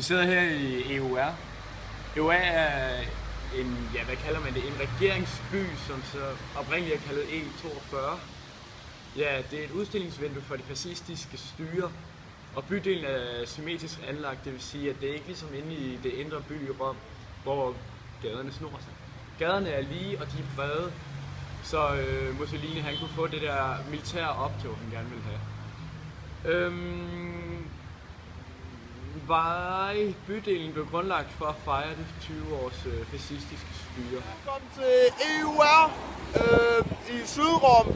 sidder her i EUR. EUR er en, ja, hvad kalder man det, en regeringsby, som så oprindeligt er kaldet E42. Ja, det er et udstillingsvindue for det fascistiske styre, og bydelen er symmetrisk anlagt, det vil sige, at det er ikke ligesom inde i det indre by i Rom, hvor gaderne snor sig. Gaderne er lige, og de er brede, så Mussolini han kunne få det der militære optog, han gerne ville have. Bydelen blev grundlagt for at fejre det 20 års fascistiske styre. Velkommen til EUR i Sydrom.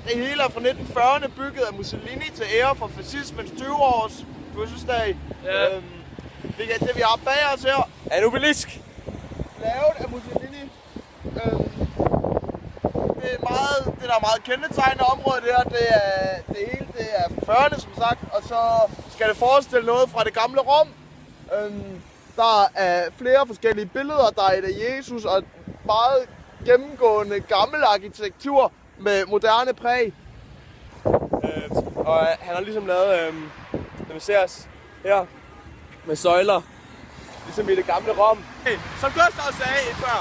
Det hele er fra 1940'erne bygget af Mussolini til ære for fascismens 20 års fødselsdag. Ja. Det vi har bag os her er en obelisk. Lavet af Mussolini. Det der er meget kendetegnende området her, det er fra 40'erne som sagt, og så skal det forestille noget fra det gamle Rom. Der er flere forskellige billeder, der er et af Jesus og meget gennemgående gammel arkitektur med moderne præg. Og han har ligesom lavet, når vi ser os her, med søjler, ligesom i det gamle Rom. Som Gustav sagde før,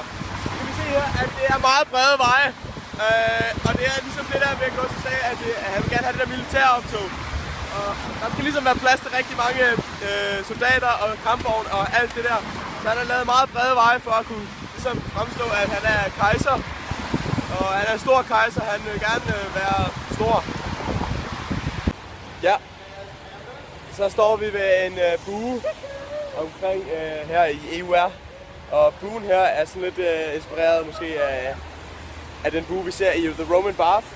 kan vi se her, at det er meget brede veje. Og det er ligesom det der, ved Gustav sagde, at han vil gerne have det der militære optog. Og der skal ligesom være plads til rigtig mange soldater og kampvogne og alt det der. Så han har lavet meget brede veje for at kunne ligesom fremstå, at han er kejser. Og han er en stor kejser, han vil gerne være stor. Ja. Så står vi ved en bue omkring her i EUR. Og buen her er sådan lidt inspireret måske af den bue, vi ser i The Roman Bath.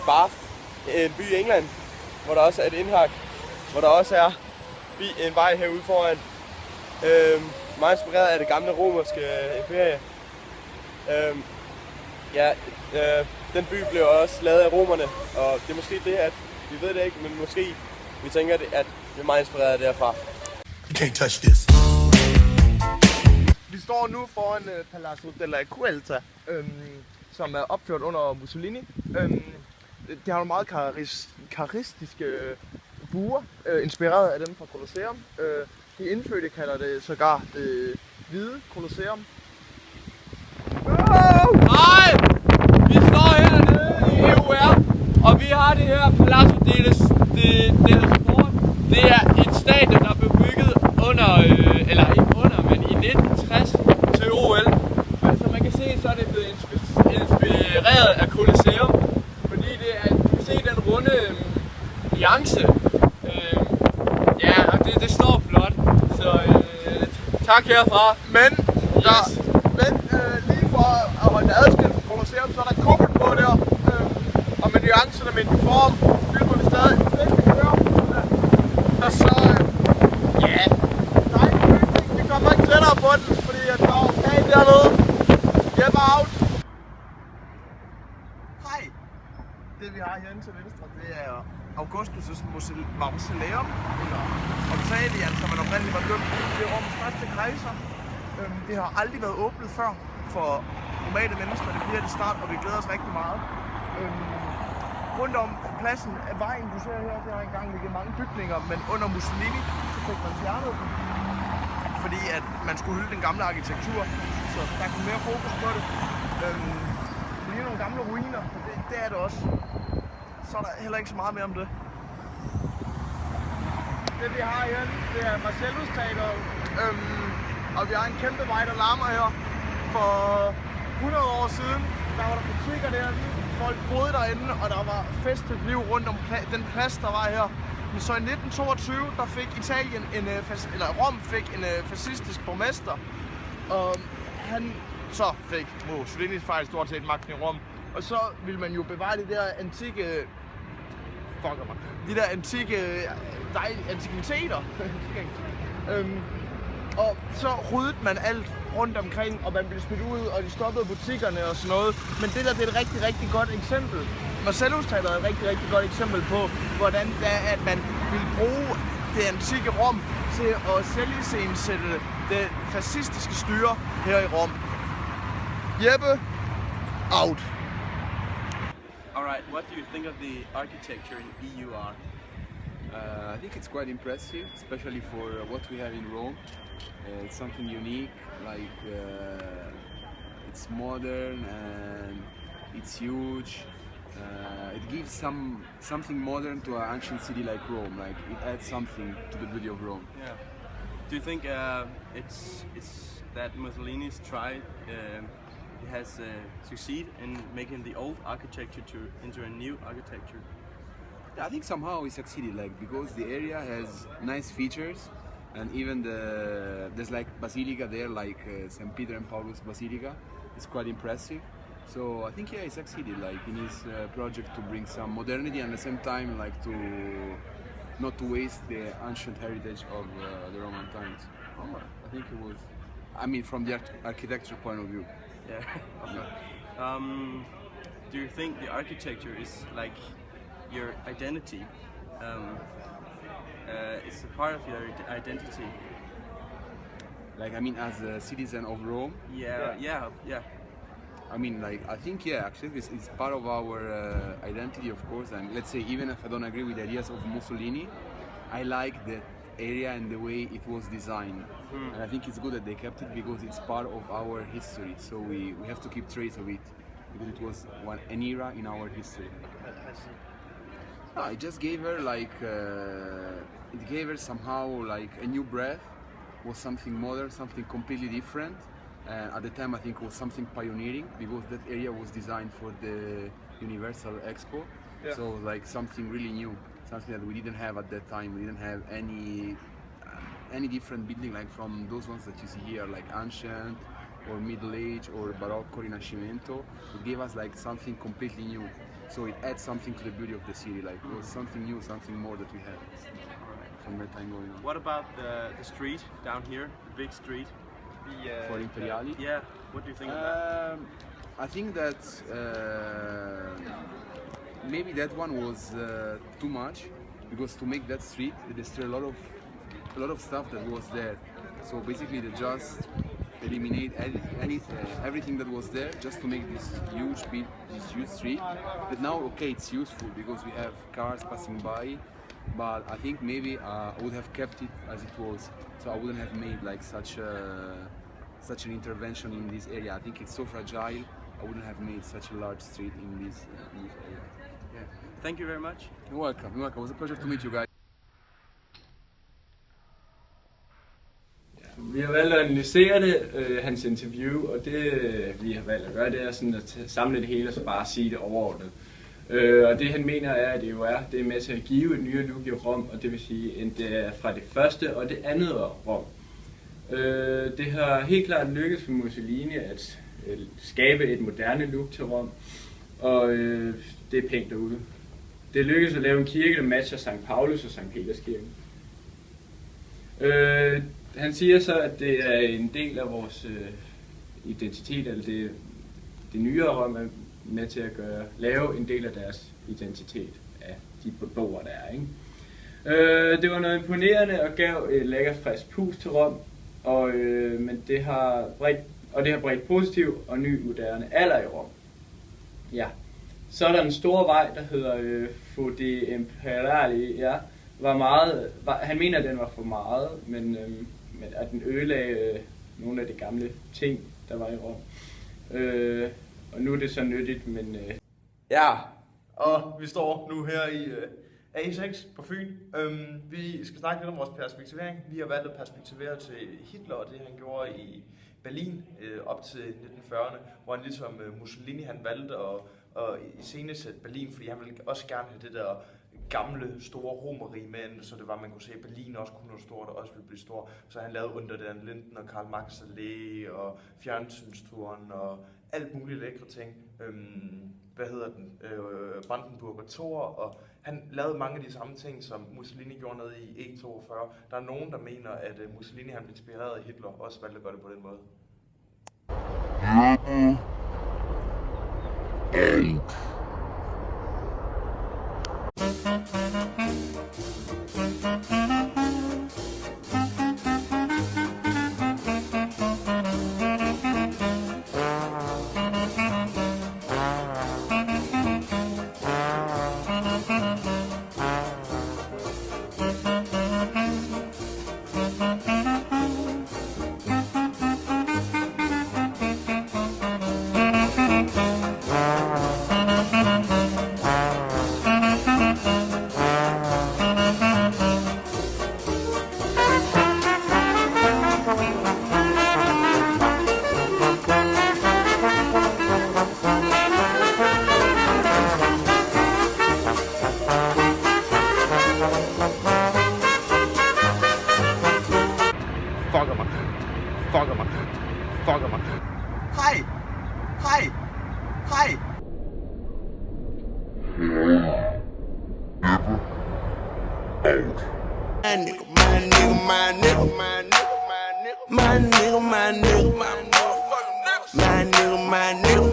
Bath, en by i England, hvor der også er et indhak, hvor der også er en vej herude foran. Meget inspireret af det gamle romerske imperie. Den by blev også lavet af romerne, og det er måske det, at vi ved det ikke, men måske vi tænker, at det er meget inspireret derfra. You can't touch this. Vi står nu foran Palazzo della Quelta, som er opført under Mussolini. Det har nogle meget karakteristiske buer, inspireret af dem fra Colosseum. De indfødte kalder det sågar det hvide Colosseum. Hej! Vi står hernede i EUR, og vi har det her Palazzo della Sport. Det er et stadion, der blev bygget men i 1960 til OL. Men som man kan se, så er det blevet inspireret af Colosseum, fordi det er, du kan se den runde nuance. Og det står flot, så tak herfra. Men lige for at holde det adskilt fra Colosseum, så er der kuppel på der, og med nuancerne med en form, filmer vi stadig fedt, vi kører. Og så, nej, vi kommer ikke tættere på den, fordi der er okay dernede. Jeppe out. Hej. Det vi har herinde til venstre, det er Augustus' mausoleum, eller Octavian, som man oprindeligt var dømt. Det er Roms første kejser. Det har aldrig været åbnet før for normale mennesker. Det bliver det snart, og vi glæder os rigtig meget. Rundt om pladsen af vejen, du ser her, det har engang ligget mange bygninger, men under Mussolini, så fik man fjernet dem. Fordi at man skulle hylde den gamle arkitektur, så der kom mere fokus på det. Det er nogle gamle ruiner, og det er det også. Så er der heller ikke så meget mere om det. Det vi har her, det er Marcellus Teateret, og vi har en kæmpe vej, der larmer her. For 100 år siden, der var der butikker der, folk boede derinde, og der var festligt liv rundt om den plads, der var her. Men så i 1922, der fik Rom fik en fascistisk borgmester, og han så fik Mussolini fejl stort set magten i Rom. Og så ville man jo bevare de der antikviteter. Og så ryddede man alt rundt omkring, og man blev smidt ud, og de stoppede butikkerne og sådan noget. Men det der, det er et rigtig, rigtig godt eksempel. Marcellus Teatret er et rigtig, rigtig godt eksempel på, hvordan det er, at man vil bruge det antikke Rom til at selviscenesætte det fascistiske styre her i Rom. Jeppe, out. Alright, what do you think of the architecture in EUR? I think it's quite impressive, especially for what we have in Rome. It's something unique, like it's modern and it's huge. It gives something modern to an ancient city like Rome. Like it adds something to the beauty of Rome. Yeah. Do you think it's that Mussolini's tried? He has succeeded in making the old architecture into a new architecture. I think somehow he succeeded, like because the area has nice features, and even there's like basilica there, like St. Peter and Paulus Basilica. It's quite impressive. So I think yeah, he succeeded, like in his project to bring some modernity and at the same time, like to not to waste the ancient heritage of the Roman times. I think it was. I mean, from the architecture point of view. Yeah. Okay. Do you think the architecture is like your identity? It's a part of your identity. Like I mean, as a citizen of Rome. Yeah. I mean, like I think yeah, actually it's part of our identity, of course. And let's say even if I don't agree with the ideas of Mussolini, I like that area and the way it was designed. And I think it's good that they kept it because it's part of our history. So we have to keep trace of it because it was an era in our history. No, it just gave her like it gave her somehow like a new breath. Was something modern, something completely different. At the time, I think it was something pioneering because that area was designed for the Universal Expo. Yeah. So like something really new, something that we didn't have at that time. We didn't have any different building like from those ones that you see here, like ancient or Middle Age or Baroque or Rinascimento. It gave us like something completely new. So it adds something to the beauty of the city. Like it was something new, something more that we had from that time going on. What about the street down here, the big street? For Imperiali? Yeah. What do you think about that? I think that maybe that one was too much because to make that street, there's still a lot of stuff that was there. So basically, they just eliminate everything that was there just to make this huge street. But now, okay, it's useful because we have cars passing by. But I think maybe I would have kept it as it was. So I wouldn't have made like such an intervention in this area. I think it's so fragile. I wouldn't have made such a large street in this area. Yeah. Thank you very much. You're welcome. You're welcome. It was a pleasure to meet you guys. Vi har valgt at analysere det, hans interview, og det vi har valgt at gøre, det er sådan at samle det hele og så bare sige det overordnet. Og det han mener er, at det er med til at give et nyere look i Rom, og det vil sige, at det er fra det første og det andet Rom. Det har helt klart lykkedes for Mussolini at skabe et moderne look til Rom, og det er pænt derude. Det lykkedes at lave en kirke, der matcher St. Paulus og St. Peterskirken. Han siger så, at det er en del af vores identitet, eller det nyere Rom er med til at lave en del af deres identitet af de beboere, der er. Ikke? Det var noget imponerende og gav et lækkert frisk pus til Rom, men det har bredt positiv og ny moderne alder i Rom. Ja. Så er der en stor vej, der hedder Fode Imperiali. Ja, han mener, at den var for meget, men at den ødelagde nogle af de gamle ting, der var i Rom. Og nu er det så nyttigt, men... Ja, og vi står nu her i A6 på Fyn. Vi skal snakke lidt om vores perspektivering. Vi har valgt at perspektivere til Hitler og det, han gjorde i Berlin op til 1940'erne, hvor han ligesom Mussolini, han valgte at iscenesætte Berlin, fordi han ville også gerne have det der gamle, store romerige med, så det var, man kunne se, at Berlin også kunne noget stort og også ville blive stor. Så han lavede Unter den Linden og Karl Marx Allé og Fjernsynsturen og alt muligt lækre ting. Brandenburger Tor, og han lavede mange af de samme ting, som Mussolini gjorde nede i E42. Der er nogen, der mener, at Mussolini han blev inspireret af Hitler, og også valgte at gøre det på den måde. My nigga, my nigga, my nigga, my nigga.